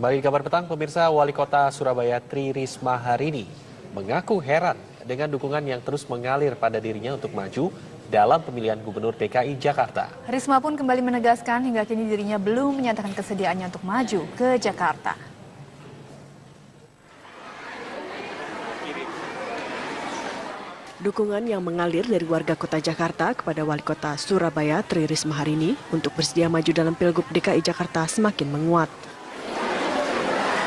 Kembali di kabar petang, pemirsa, Wali Kota Surabaya Tri Risma hari ini mengaku heran dengan dukungan yang terus mengalir pada dirinya untuk maju dalam pemilihan Gubernur DKI Jakarta. Risma pun kembali menegaskan hingga kini dirinya belum menyatakan kesediaannya untuk maju ke Jakarta. Dukungan yang mengalir dari warga kota Jakarta kepada Wali Kota Surabaya Tri Risma hari ini untuk bersedia maju dalam Pilgub DKI Jakarta semakin menguat.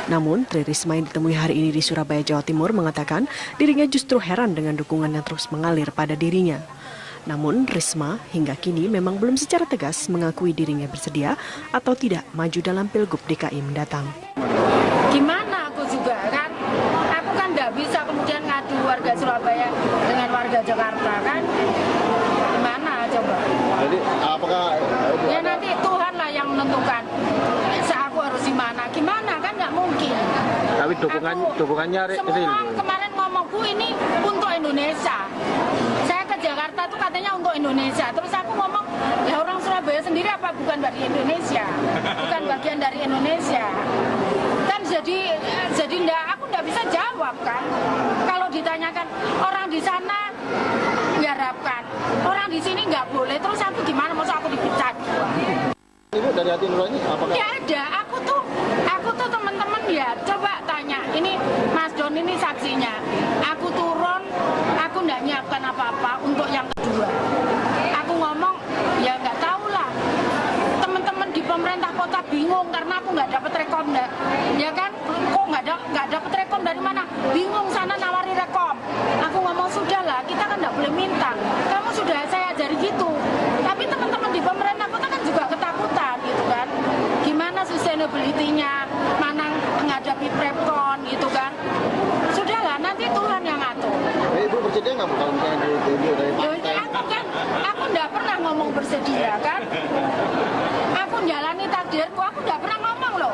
Namun, Tri Risma yang ditemui hari ini di Surabaya, Jawa Timur mengatakan dirinya justru heran dengan dukungan yang terus mengalir pada dirinya. Namun, Risma hingga kini memang belum secara tegas mengakui dirinya bersedia atau tidak maju dalam Pilgub DKI mendatang. Gimana aku juga kan? Aku kan nggak bisa kemudian ngadu warga Surabaya dengan warga Jakarta kan? Gimana coba? Jadi apakah ya nanti Tuhan lah yang menentukan. Aku harus gimana? Gimana kan nggak mungkin. Tapi dukungannya semua kemarin ngomongku ini untuk Indonesia. Saya ke Jakarta tuh katanya untuk Indonesia. Terus aku ngomong, ya orang Surabaya sendiri apa bukan dari Indonesia? Bukan bagian dari Indonesia. Kan jadi aku nggak bisa jawab kan. Kalau ditanyakan orang di sana diharapkan, orang di sini nggak boleh. Terus aku gimana? Maksud aku dipecat? Ibu dari hati nurani apakah? Ya ada, aku tuh teman-teman ya coba tanya. Ini Mas Don ini saksinya. Aku turun, aku nggak nyiapkan apa-apa untuk yang kedua. Aku ngomong, ya nggak tahu lah. Teman-teman di pemerintah kota bingung karena aku nggak dapat rekom, ya kan? Kok nggak dapat rekom dari mana? Bingung sana nawari rekom. Aku ngomong sudahlah, kita kan nggak boleh minta. Kamu sudah saya ajari gitu. Tapi teman-teman di pemerintah kota kan juga ketakutan gitu kan. Gimana sustainability-nya, mana menghadapi prepcon gitu kan. Sudahlah, nanti Tuhan yang ngatur. Ibu bersedia nggak Bu kalau misalnya dari partai? Aku nggak pernah ngomong bersedia kan. Aku jalani takdirku, aku nggak pernah ngomong loh.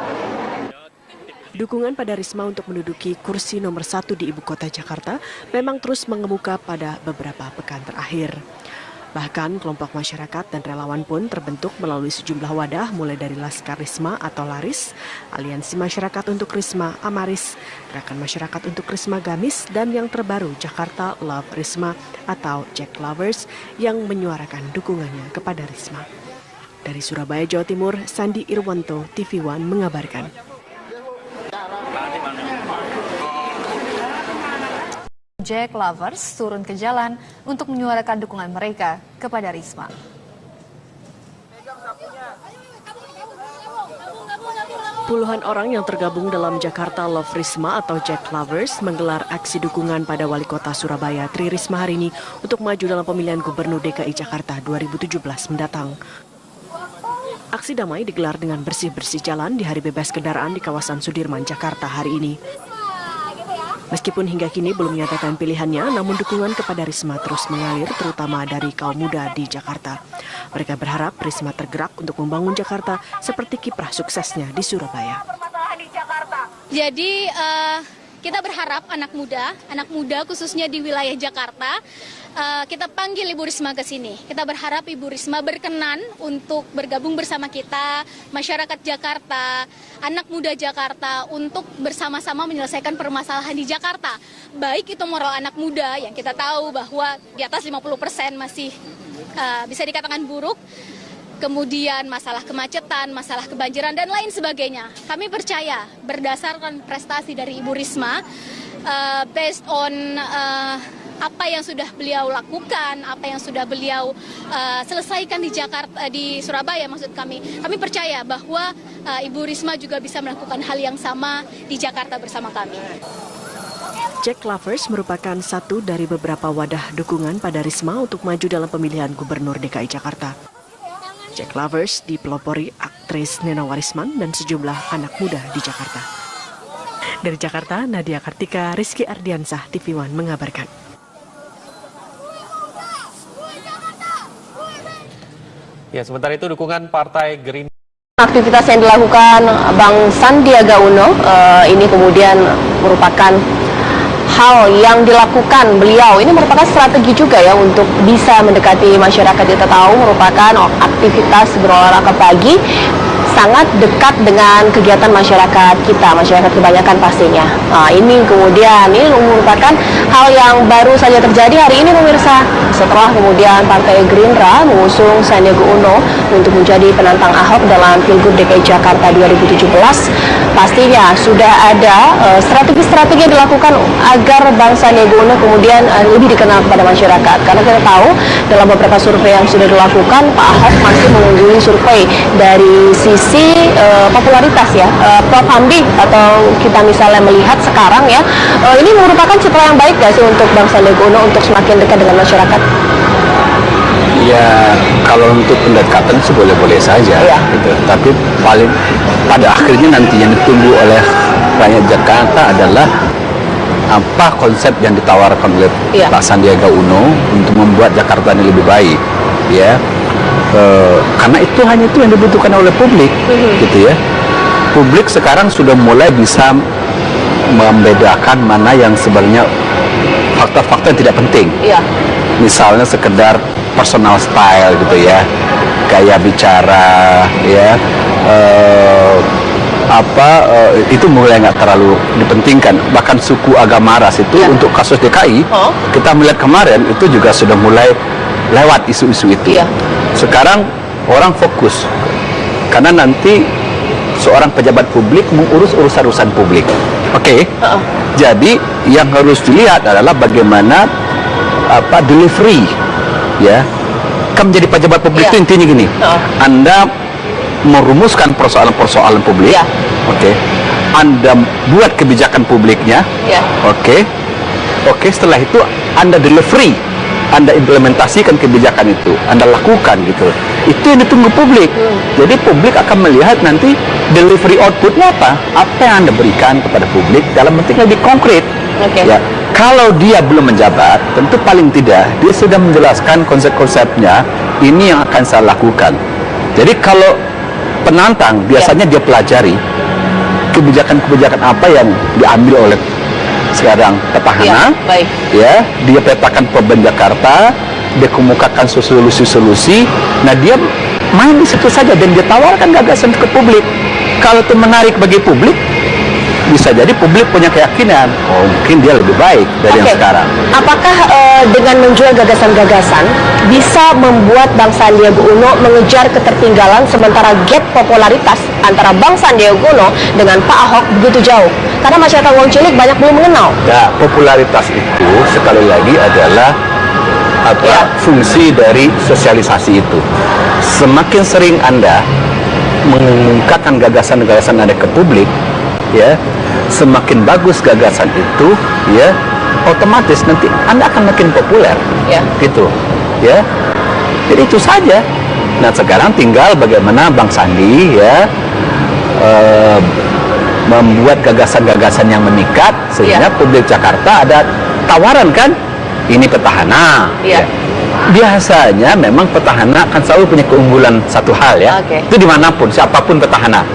Dukungan pada Risma untuk menduduki kursi nomor 1 di ibu kota Jakarta memang terus mengemuka pada beberapa pekan terakhir. Bahkan kelompok masyarakat dan relawan pun terbentuk melalui sejumlah wadah mulai dari Laskar Risma atau Laris, Aliansi Masyarakat untuk Risma Amaris, Gerakan Masyarakat untuk Risma Gamis, dan yang terbaru Jakarta Love Risma atau Jack Lovers yang menyuarakan dukungannya kepada Risma. Dari Surabaya, Jawa Timur, Sandi Irwanto, TV One mengabarkan. Jack Lovers turun ke jalan untuk menyuarakan dukungan mereka kepada Risma. Puluhan orang yang tergabung dalam Jakarta Love Risma atau Jack Lovers menggelar aksi dukungan pada Wali Kota Surabaya Tri Risma hari ini untuk maju dalam pemilihan Gubernur DKI Jakarta 2017 mendatang. Aksi damai digelar dengan bersih-bersih jalan di Hari Bebas Kendaraan di kawasan Sudirman, Jakarta hari ini. Meskipun hingga kini belum menyatakan pilihannya, namun dukungan kepada Risma terus mengalir, terutama dari kaum muda di Jakarta. Mereka berharap Risma tergerak untuk membangun Jakarta seperti kiprah suksesnya di Surabaya. Jadi kita berharap anak muda khususnya di wilayah Jakarta, kita panggil Ibu Risma ke sini. Kita berharap Ibu Risma berkenan untuk bergabung bersama kita, masyarakat Jakarta, anak muda Jakarta, untuk bersama-sama menyelesaikan permasalahan di Jakarta. Baik itu moral anak muda yang kita tahu bahwa di atas 50% masih bisa dikatakan buruk, kemudian masalah kemacetan, masalah kebanjiran, dan lain sebagainya. Kami percaya berdasarkan prestasi dari Ibu Risma, based on apa yang sudah beliau lakukan, apa yang sudah beliau selesaikan di Jakarta, di Surabaya maksud kami percaya bahwa Ibu Risma juga bisa melakukan hal yang sama di Jakarta bersama kami. Jack Lovers merupakan satu dari beberapa wadah dukungan pada Risma untuk maju dalam pemilihan Gubernur DKI Jakarta. Jack Lovers dipelopori aktris Nena Warisman dan sejumlah anak muda di Jakarta. Dari Jakarta, Nadia Kartika, Rizky Ardiansah, TV One mengabarkan. Ya, sementara itu dukungan Partai Gerindra. Aktivitas yang dilakukan Bang Sandiaga Uno ini kemudian merupakan hal yang dilakukan beliau. Ini merupakan strategi juga ya untuk bisa mendekati masyarakat. Kita tahu merupakan aktivitas berolahraga pagi sangat dekat dengan kegiatan masyarakat kita, masyarakat kebanyakan pastinya. Nah, ini merupakan hal yang baru saja terjadi hari ini pemirsa. Setelah kemudian Partai Gerindra mengusung Sandiaga Uno untuk menjadi penantang Ahok dalam Pilgub DKI Jakarta 2017, pastinya sudah ada strategi-strategi yang dilakukan agar Bang Sandiaga Uno kemudian lebih dikenal kepada masyarakat. Karena kita tahu dalam beberapa survei yang sudah dilakukan, Pak Ahok masih mengungguli survei dari sisi popularitas ya. Prof. Hamdi, atau kita misalnya melihat sekarang ya, ini merupakan citra yang baik gak sih untuk Bang Sandiaga Uno untuk semakin dekat dengan masyarakat? Ya, kalau untuk pendekatan sih boleh-boleh saja, gitu. Tapi paling pada akhirnya nanti yang ditunggu oleh rakyat Jakarta adalah apa konsep yang ditawarkan oleh Pak Sandiaga Uno untuk membuat Jakarta ini lebih baik, ya. Karena hanya itu yang dibutuhkan oleh publik, gitu ya. Publik sekarang sudah mulai bisa membedakan mana yang sebenarnya fakta-fakta yang tidak penting. Misalnya sekedar personal style gitu ya, gaya bicara ya, itu mulai nggak terlalu dipentingkan. Bahkan suku agama ras itu untuk kasus DKI kita melihat kemarin itu juga sudah mulai lewat isu-isu itu. Sekarang orang fokus karena nanti seorang pejabat publik mengurus urusan publik. Jadi yang harus dilihat adalah bagaimana delivery, ya. Kan menjadi pejabat publik itu intinya gini, Anda merumuskan persoalan-persoalan publik, Anda buat kebijakan publiknya, setelah itu Anda delivery, Anda implementasikan kebijakan itu, Anda lakukan gitu. Itu yang ditunggu publik. Jadi publik akan melihat nanti delivery outputnya apa yang Anda berikan kepada publik dalam bentuk lebih konkret. Ya, kalau dia belum menjabat, tentu paling tidak dia sudah menjelaskan konsep-konsepnya. Ini yang akan saya lakukan. Jadi kalau penantang biasanya dia pelajari kebijakan-kebijakan apa yang diambil oleh sekarang petahana, ya, dia petakan problem Jakarta, dia kemukakan solusi-solusi. Nah, dia main di situ saja dan dia tawarkan gagasan ke publik. Kalau itu menarik bagi publik, bisa jadi publik punya keyakinan, mungkin dia lebih baik dari yang sekarang. Apakah dengan menjual gagasan-gagasan bisa membuat Bang Sandiaga Uno mengejar ketertinggalan, sementara gap popularitas antara Bang Sandiaga Uno dengan Pak Ahok begitu jauh? Karena masyarakat Wong Cilik banyak belum mengenal. Ya, popularitas itu sekali lagi adalah fungsi dari sosialisasi itu. Semakin sering Anda mengungkapkan gagasan-gagasan Anda ke publik, ya, semakin bagus gagasan itu, ya, otomatis nanti Anda akan makin populer, gitu, ya. Jadi itu saja. Nah, sekarang tinggal bagaimana Bang Sandi, ya, membuat gagasan-gagasan yang memikat sehingga publik Jakarta ada tawaran kan, ini petahana. Biasanya memang petahana akan selalu punya keunggulan satu hal, ya, itu dimanapun, siapapun petahana,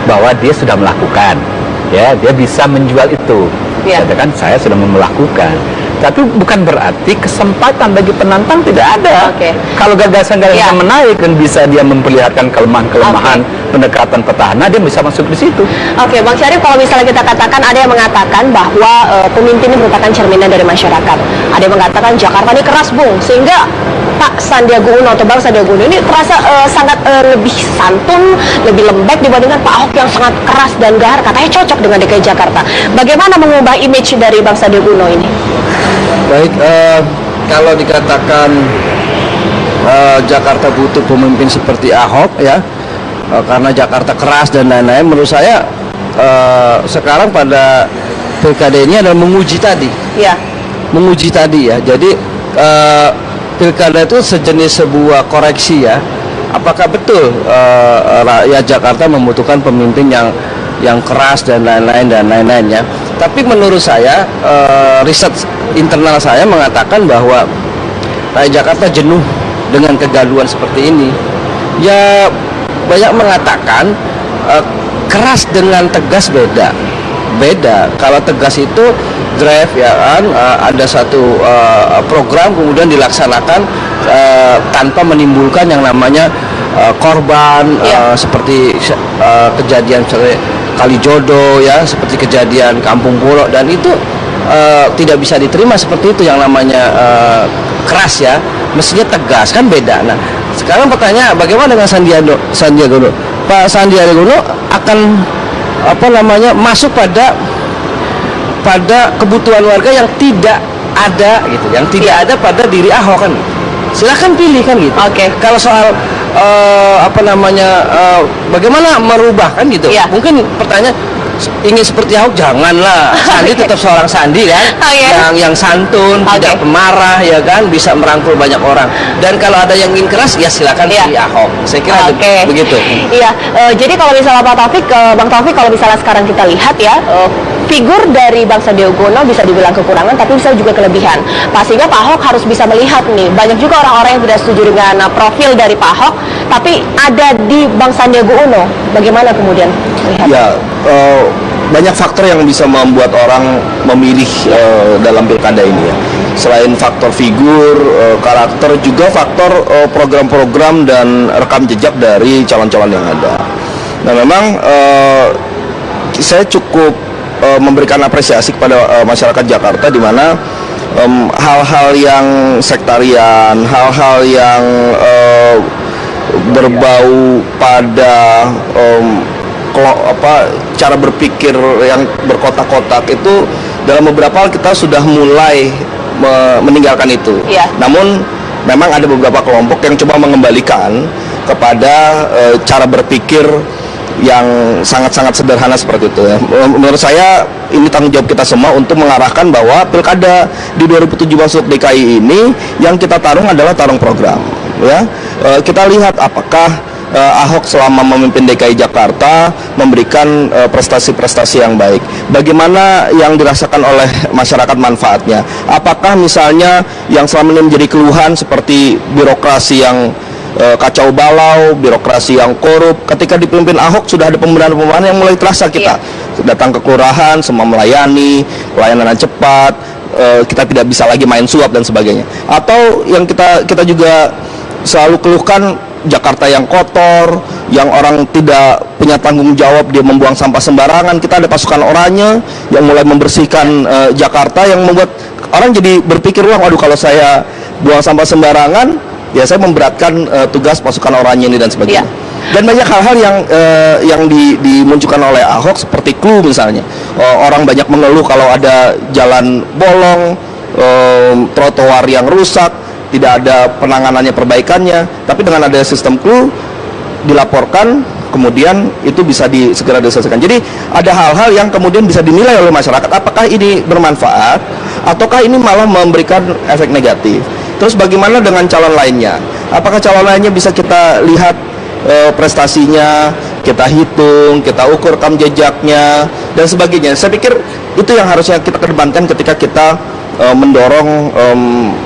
bahwa dia sudah melakukan, ya, dia bisa menjual itu. Katakan saya sudah melakukan, tapi bukan berarti kesempatan bagi penantang tidak ada. Kalau gagasan-gagasan menarik dan bisa dia memperlihatkan kelemahan-kelemahan pendekatan petahana, dia bisa masuk di situ. Bang Syarif, kalau misalnya kita katakan, ada yang mengatakan bahwa pemimpin ini merupakan cerminan dari masyarakat. Ada yang mengatakan Jakarta ini keras, Bung, sehingga Pak Sandiaga Uno atau Bang Sandiaga Uno ini terasa sangat lebih santun, lebih lembek dibandingkan Pak Ahok yang sangat keras dan gahar, katanya cocok dengan DKI Jakarta. Bagaimana mengubah image dari Bang Sandiaga Uno ini? Baik, kalau dikatakan Jakarta butuh pemimpin seperti Ahok, ya, karena Jakarta keras dan lain-lain, menurut saya sekarang pada pilkada ini adalah menguji tadi, menguji tadi, ya. Jadi pilkada itu sejenis sebuah koreksi, ya. Apakah betul rakyat Jakarta membutuhkan pemimpin yang keras dan lain-lain, ya. Tapi menurut saya riset internal saya mengatakan bahwa rakyat Jakarta jenuh dengan kegaduhan seperti ini. Ya, banyak mengatakan keras dengan tegas beda. Kalau tegas itu drive, ya kan, ada satu program kemudian dilaksanakan tanpa menimbulkan yang namanya korban seperti kejadian Kalijodo ya, seperti kejadian Kampung Pulau, dan itu tidak bisa diterima seperti itu. Yang namanya keras ya, mestinya tegas, kan beda. Nah sekarang pertanyaan, bagaimana dengan Sandiaga Uno? Pak Sandiaga Uno akan masuk pada kebutuhan warga yang tidak ada gitu, yang tidak ada pada diri Ahok kan. Silahkan pilih kan gitu. Oke. Kalau soal bagaimana merubah kan gitu. Mungkin pertanyaan, ingin seperti Ahok janganlah. Sandi tetap seorang Sandi kan, yang santun, tidak pemarah ya kan, bisa merangkul banyak orang. Dan kalau ada yang ingin keras ya silakan pilih Ahok. Saya kira begitu. Iya. Jadi kalau misalnya Bang Taufik, kalau misalnya sekarang kita lihat ya, figur dari Bang Sandiaga Uno bisa dibilang kekurangan, tapi bisa juga kelebihan. Pastinya Pak Ahok harus bisa melihat nih, banyak juga orang-orang yang tidak setuju dengan profil dari Pak Ahok, tapi ada di Bang Sandiaga Uno. Bagaimana kemudian melihat? Ya, banyak faktor yang bisa membuat orang memilih dalam pilkada ini ya. Selain faktor figur, karakter, juga faktor program-program dan rekam jejak dari calon-calon yang ada. Nah memang saya cukup memberikan apresiasi kepada masyarakat Jakarta, di mana hal-hal yang sektarian, hal-hal yang berbau pada cara berpikir yang berkotak-kotak itu, dalam beberapa hal kita sudah mulai meninggalkan itu. Namun memang ada beberapa kelompok yang coba mengembalikan kepada cara berpikir yang sangat-sangat sederhana seperti itu ya. Menurut saya ini tanggung jawab kita semua untuk mengarahkan bahwa pilkada di 2017 DKI ini yang kita tarung adalah tarung program ya. Kita lihat apakah Ahok selama memimpin DKI Jakarta memberikan prestasi-prestasi yang baik. Bagaimana yang dirasakan oleh masyarakat manfaatnya? Apakah misalnya yang selama ini menjadi keluhan seperti birokrasi yang kacau balau, birokrasi yang korup, ketika dipimpin Ahok sudah ada pembenahan-pembenahan yang mulai terasa kita. Datang ke kelurahan, semua melayani, pelayanan cepat, kita tidak bisa lagi main suap dan sebagainya. Atau yang kita juga selalu keluhkan, Jakarta yang kotor, yang orang tidak punya tanggung jawab, dia membuang sampah sembarangan. Kita ada pasukan oranye yang mulai membersihkan Jakarta, yang membuat orang jadi berpikir, waduh kalau saya buang sampah sembarangan, ya saya memberatkan tugas pasukan oranye ini dan sebagainya. Dan banyak hal-hal yang dimunculkan oleh Ahok, seperti clue misalnya. Orang banyak mengeluh kalau ada jalan bolong, trotoar yang rusak, tidak ada penanganannya, perbaikannya. Tapi dengan ada sistem clue, dilaporkan, kemudian itu bisa segera diselesaikan. Jadi ada hal-hal yang kemudian bisa dinilai oleh masyarakat, apakah ini bermanfaat ataukah ini malah memberikan efek negatif. Terus bagaimana dengan calon lainnya? Apakah calon lainnya bisa kita lihat prestasinya, kita hitung, kita ukur rekam jejaknya dan sebagainya. Saya pikir itu yang harusnya kita kedepankan ketika kita mendorong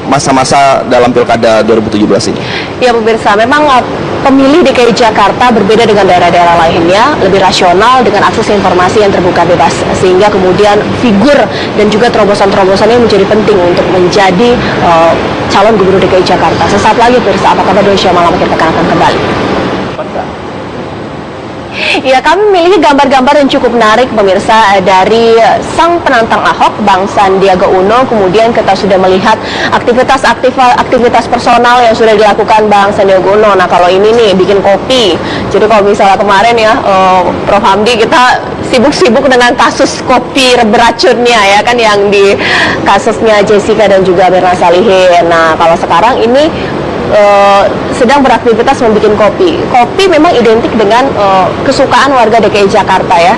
masa-masa dalam pilkada 2017 ini. Ya pemirsa, memang pemilih DKI Jakarta berbeda dengan daerah-daerah lainnya, lebih rasional dengan akses informasi yang terbuka bebas, sehingga kemudian figur dan juga terobosan-terobosannya menjadi penting untuk menjadi calon gubernur DKI Jakarta. Sesaat lagi pemirsa, apa kabar Indonesia Malam, kita akan kembali. Ya, kami memiliki gambar-gambar yang cukup menarik pemirsa dari sang penantang Ahok, Bang Sandiaga Uno. Kemudian kita sudah melihat aktivitas personal yang sudah dilakukan Bang Sandiaga Uno. Nah kalau ini nih bikin kopi. Jadi kalau misalnya kemarin ya Prof Hamdi, kita sibuk-sibuk dengan kasus kopi beracunnya ya kan, yang di kasusnya Jessica dan juga Mirna Salihin. Nah kalau sekarang ini sedang beraktivitas membuat kopi. Kopi memang identik dengan kesukaan warga DKI Jakarta ya.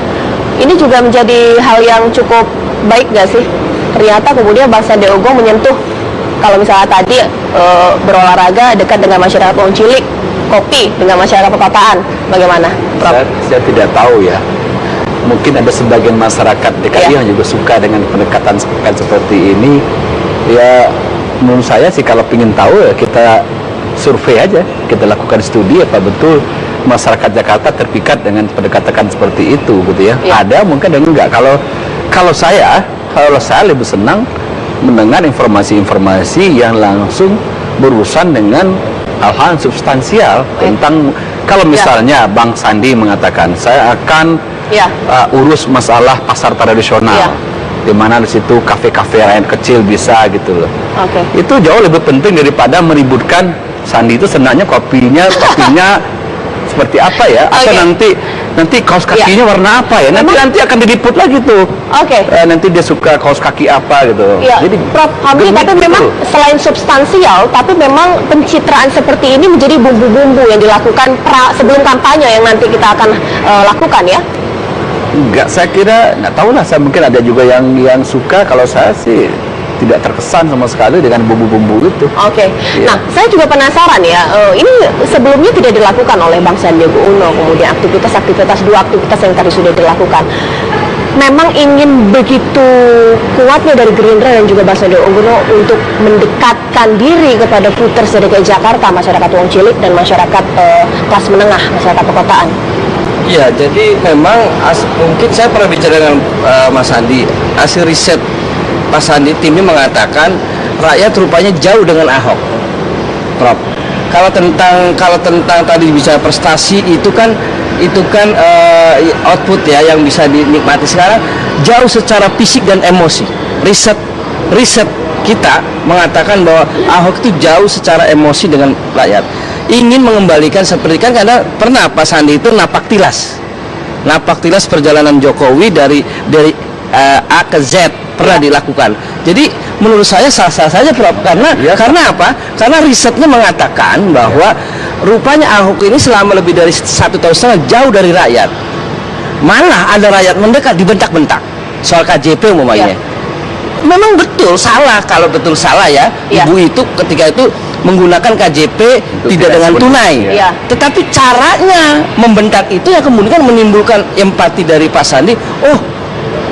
Ini juga menjadi hal yang cukup baik gak sih? Ternyata kemudian Bang Sandiaga Uno menyentuh, kalau misalnya tadi berolahraga dekat dengan masyarakat Wong Cilik, kopi dengan masyarakat perkotaan, bagaimana? Saya tidak tahu ya. Mungkin ada sebagian masyarakat DKI yang juga suka dengan pendekatan seperti ini. Ya menurut saya sih kalau ingin tahu ya kita survei aja, kita lakukan studi apa betul masyarakat Jakarta terpikat dengan pendekatan seperti itu gitu ya. Ada mungkin dan enggak. Kalau saya lebih senang mendengar informasi-informasi yang langsung berurusan dengan hal-hal substansial tentang kalau misalnya Bang Sandi mengatakan saya akan urus masalah pasar tradisional, di mana di situ kafe-kafe rakyat kecil bisa gitu loh. Itu jauh lebih penting daripada meributkan Sandi itu senangnya kopinya seperti apa ya, atau nanti kaos kakinya warna apa ya, nanti akan diliput lagi tuh. Nanti dia suka kaos kaki apa gitu. Jadi Prof Hamdi, tapi memang selain substansial, tapi memang pencitraan seperti ini menjadi bumbu-bumbu yang dilakukan sebelum kampanye yang nanti kita akan lakukan ya. Enggak, saya kira nggak tahu lah, saya mungkin ada juga yang suka. Kalau saya sih tidak terkesan sama sekali dengan bumbu-bumbu itu. Nah, saya juga penasaran ya, ini sebelumnya tidak dilakukan oleh Bang Sandiaga Uno, kemudian dua aktivitas yang tadi sudah dilakukan. Memang ingin begitu kuatnya dari Gerindra dan juga Bang Sandiaga Uno untuk mendekatkan diri kepada voters DKI Jakarta, masyarakat Wong Cilik dan masyarakat kelas menengah, masyarakat perkotaan. Ya, jadi memang mungkin saya pernah bicara dengan Mas Sandi, hasil riset Pak Sandi timnya mengatakan rakyat rupanya jauh dengan Ahok, Prof. Kalau tentang tadi bisa prestasi itu kan output ya yang bisa dinikmati. Sekarang jauh secara fisik dan emosi. Riset kita mengatakan bahwa Ahok itu jauh secara emosi dengan rakyat. Ingin mengembalikan seperti kan, karena pernah Pak Sandi itu napak tilas perjalanan Jokowi dari A ke Z pernah dilakukan. Jadi menurut saya sah-sah saja, Prof. Karena apa? Karena risetnya mengatakan bahwa rupanya Ahok ini selama lebih dari 1,5 tahun jauh dari rakyat. Malah ada rakyat mendekat dibentak-bentak soal KJP umpamanya. Memang betul salah, kalau betul salah ya. Ibu itu ketika itu menggunakan KJP tidak dengan tunai. Tetapi caranya membentak itu yang kemudian menimbulkan empati dari Pak Sandi. Oh,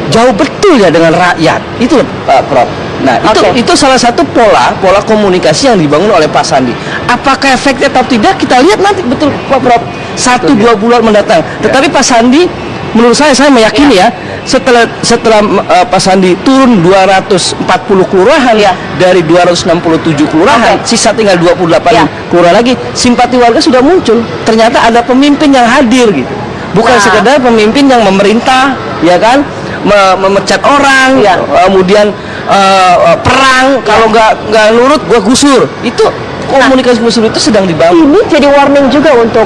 jauh betul ya dengan rakyat. Itu Prof. Nah, itu salah satu pola komunikasi yang dibangun oleh Pak Sandi. Apakah efeknya atau tidak kita lihat nanti, betul Pak Prof. 1-2 bulan mendatang. Tetapi Pak Sandi menurut saya meyakini ya, setelah Pak Sandi turun 240 kelurahan dari 267 kelurahan, sisa tinggal 28 kelurahan lagi, simpati warga sudah muncul. Ternyata ada pemimpin yang hadir gitu. Bukan sekedar pemimpin yang memerintah, ya kan, memecat orang, kemudian perang, kalau nggak nurut gua gusur. Itu komunikasi gusur itu sedang dibangun. Ini jadi warning juga untuk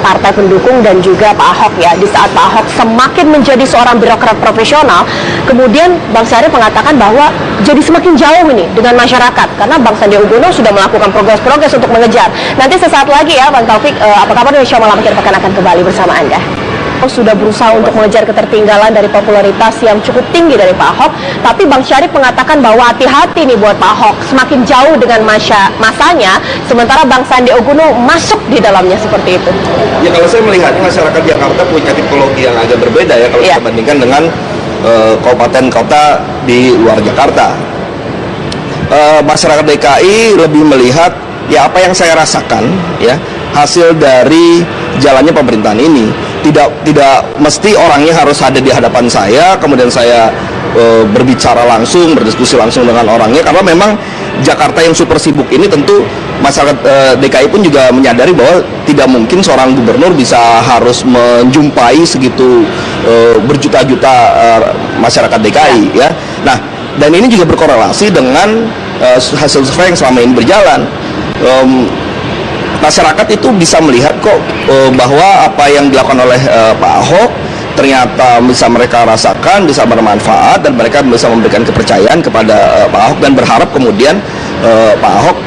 partai pendukung dan juga Pak Ahok ya. Di saat Pak Ahok semakin menjadi seorang birokrat profesional, kemudian Bang Syarif mengatakan bahwa jadi semakin jauh ini dengan masyarakat, karena Bang Sandiaga Uno sudah melakukan progres untuk mengejar. Nanti sesaat lagi ya Bang Taufik, apa kabar Indonesia Malam Akhir Pekan akan kembali bersama Anda. Sudah berusaha untuk mengejar ketertinggalan dari popularitas yang cukup tinggi dari Pak Ahok, tapi Bang Syarif mengatakan bahwa hati-hati nih buat Pak Ahok, semakin jauh dengan masanya, sementara Bang Sandiaga Uno masuk di dalamnya seperti itu. Ya, kalau saya melihatnya masyarakat Jakarta punya tipologi yang agak berbeda ya kalau kita bandingkan dengan kabupaten kota di luar Jakarta. Masyarakat DKI lebih melihat ya apa yang saya rasakan ya, hasil dari jalannya pemerintahan ini. Tidak mesti orangnya harus ada di hadapan saya, kemudian saya berbicara langsung, berdiskusi langsung dengan orangnya, karena memang Jakarta yang super sibuk ini tentu masyarakat DKI pun juga menyadari bahwa tidak mungkin seorang gubernur bisa harus menjumpai segitu berjuta-juta masyarakat DKI ya. Nah, dan ini juga berkorelasi dengan hasil survei yang selama ini berjalan. Masyarakat itu bisa melihat kok bahwa apa yang dilakukan oleh Pak Ahok ternyata bisa mereka rasakan, bisa bermanfaat, dan mereka bisa memberikan kepercayaan kepada Pak Ahok dan berharap kemudian Pak Ahok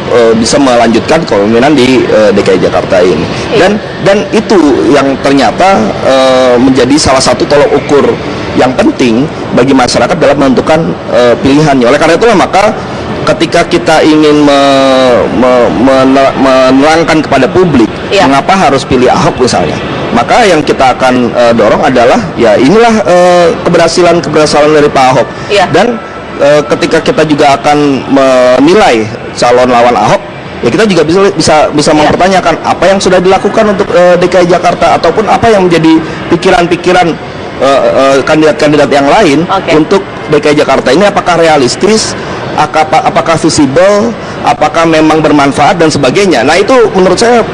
bisa melanjutkan kepemimpinan di DKI Jakarta ini. Dan itu yang ternyata menjadi salah satu tolok ukur yang penting bagi masyarakat dalam menentukan pilihannya. Oleh karena itulah maka ketika kita ingin menerangkan kepada publik mengapa harus pilih Ahok misalnya, maka yang kita akan dorong adalah ya inilah keberhasilan dari Pak Ahok. Dan ketika kita juga akan menilai calon lawan Ahok, ya kita juga bisa mempertanyakan apa yang sudah dilakukan untuk DKI Jakarta, ataupun apa yang menjadi pikiran-pikiran kandidat-kandidat yang lain untuk DKI Jakarta ini, apakah realistis, apakah visible, apakah memang bermanfaat dan sebagainya. Nah itu menurut saya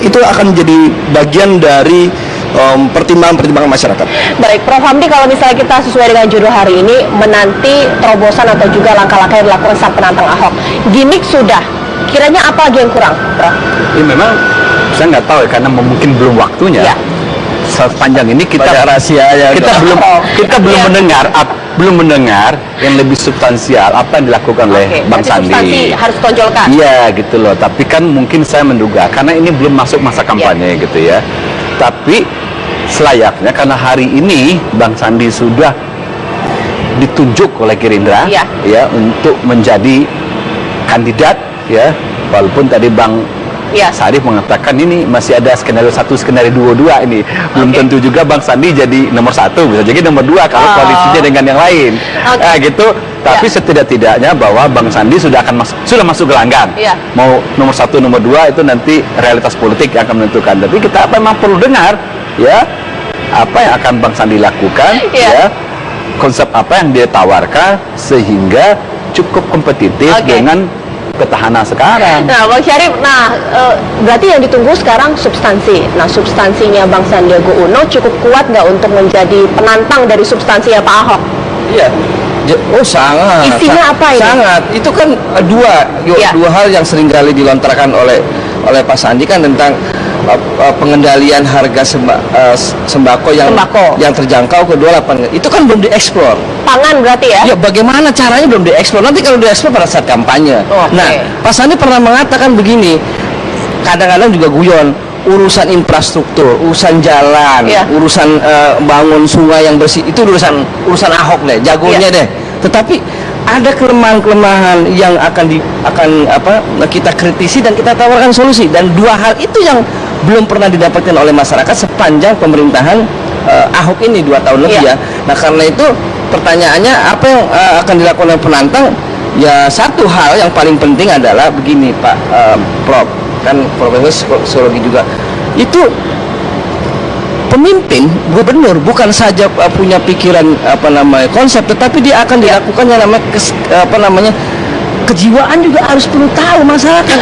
itu akan menjadi bagian dari pertimbangan-pertimbangan masyarakat. Baik, Prof. Hamdi, kalau misalnya kita sesuai dengan judul hari ini, menanti terobosan atau juga langkah-langkah yang dilakukan sang penantang Ahok. Gimik sudah, kiranya apa lagi yang kurang, Prof? Ya memang saya nggak tahu ya, karena mungkin belum waktunya. Ya. Sepanjang ini kita belum mendengar yang lebih substansial apa yang dilakukan oleh Bang Sandi. Substansi harus tonjolkan. Iya gitu loh. Tapi kan mungkin saya menduga karena ini belum masuk masa kampanye gitu ya. Tapi selayaknya karena hari ini Bang Sandi sudah ditunjuk oleh Gerindra ya untuk menjadi kandidat ya, walaupun tadi Bang Sarif mengatakan ini masih ada skenario 1, skenario 2 ini belum tentu juga Bang Sandi jadi nomor 1, bisa jadi nomor 2 kalau koalisinya dengan yang lain gitu. Tapi setidak-tidaknya bahwa Bang Sandi sudah masuk gelanggang. Mau nomor 1, nomor 2 itu nanti realitas politik yang akan menentukan. Tapi kita memang perlu dengar ya apa yang akan Bang Sandi lakukan ya, konsep apa yang dia tawarkan sehingga cukup kompetitif dengan petahana sekarang. Nah, Bang Syarif, berarti yang ditunggu sekarang substansi. Nah, substansinya Bang Sandiaga Uno cukup kuat nggak untuk menjadi penantang dari substansinya Pak Ahok? Iya. Oh sangat. Isinya apa ini? Sangat. Itu kan dua hal yang seringkali dilontarkan oleh Pak Sandi kan tentang pengendalian harga sembako yang terjangkau ke 28. Itu kan belum dieksplor. Pangan berarti ya? Ya bagaimana caranya belum dieksplor. Nanti kalau dieksplor pada saat kampanye. Nah, Pak Sandi pernah mengatakan begini. Kadang-kadang juga guyon, urusan infrastruktur, urusan jalan, urusan bangun sungai yang bersih itu urusan Ahok deh, jagonya deh. Tetapi ada kelemahan-kelemahan yang akan kita kritisi dan kita tawarkan solusi, dan dua hal itu yang belum pernah didapatkan oleh masyarakat sepanjang pemerintahan Ahok ini 2 tahun lebih ya. Nah karena itu pertanyaannya apa yang akan dilakukan oleh penantang? Ya satu hal yang paling penting adalah begini Pak Prof, kan Profesor Sosiologi juga, itu pemimpin gubernur bukan saja punya pikiran konsep, tetapi dia akan dilakukan yang namanya kejiwaan juga harus perlu tahu masyarakat.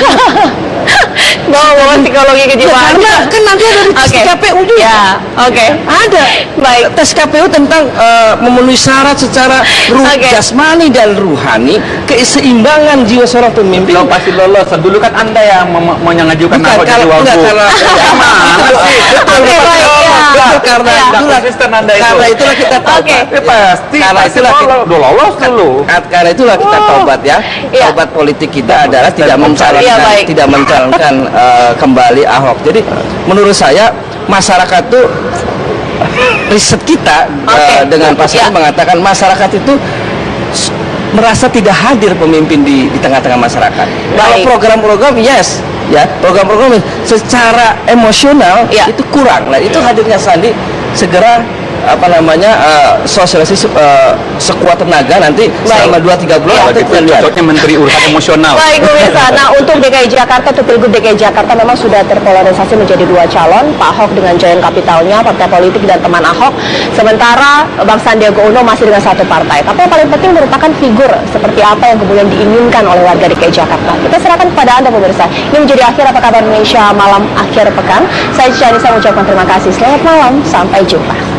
Bawa psikologi kejiwaan. Karena kan nanti ada di tes KPU juga. Ada. Baik. Tes KPU tentang memenuhi syarat secara jasmani dan ruhani, keseimbangan jiwa seorang pemimpin. Lo pasti lolos. Dulu kan Anda yang mau ngajukan Ahok jadi wagub. Karena itulah kita taubat. Pasti. Karena itulah kita lolos dulu. Karena itulah kita taubat ya. Taubat politik kita adalah tidak mencalonkan kembali Ahok. Jadi menurut saya masyarakat itu, riset kita dengan Pak Sandi mengatakan masyarakat itu merasa tidak hadir pemimpin di tengah-tengah masyarakat. Kalau program-program program-program secara emosional itu kurang. Nah itu hadirnya Sandi segera sosialisasi sekuat tenaga nanti selama 2-3 bulan cocoknya menteri urusan emosional. Baik pemirsa, nah untuk DKI Jakarta, untuk Pilgub DKI Jakarta memang sudah terpolarisasi menjadi 2 calon, Pak Ahok dengan giant kapitalnya, partai politik dan teman Ahok, sementara Bang Sandiaga Uno masih dengan 1 partai. Tapi yang paling penting merupakan figur seperti apa yang kemudian diinginkan oleh warga DKI Jakarta. Kita serahkan kepada Anda pemirsa. Ini menjadi akhir Apa Kabar Indonesia malam akhir pekan. Saya Cica Anissa mengucapkan terima kasih. Selamat malam, sampai jumpa.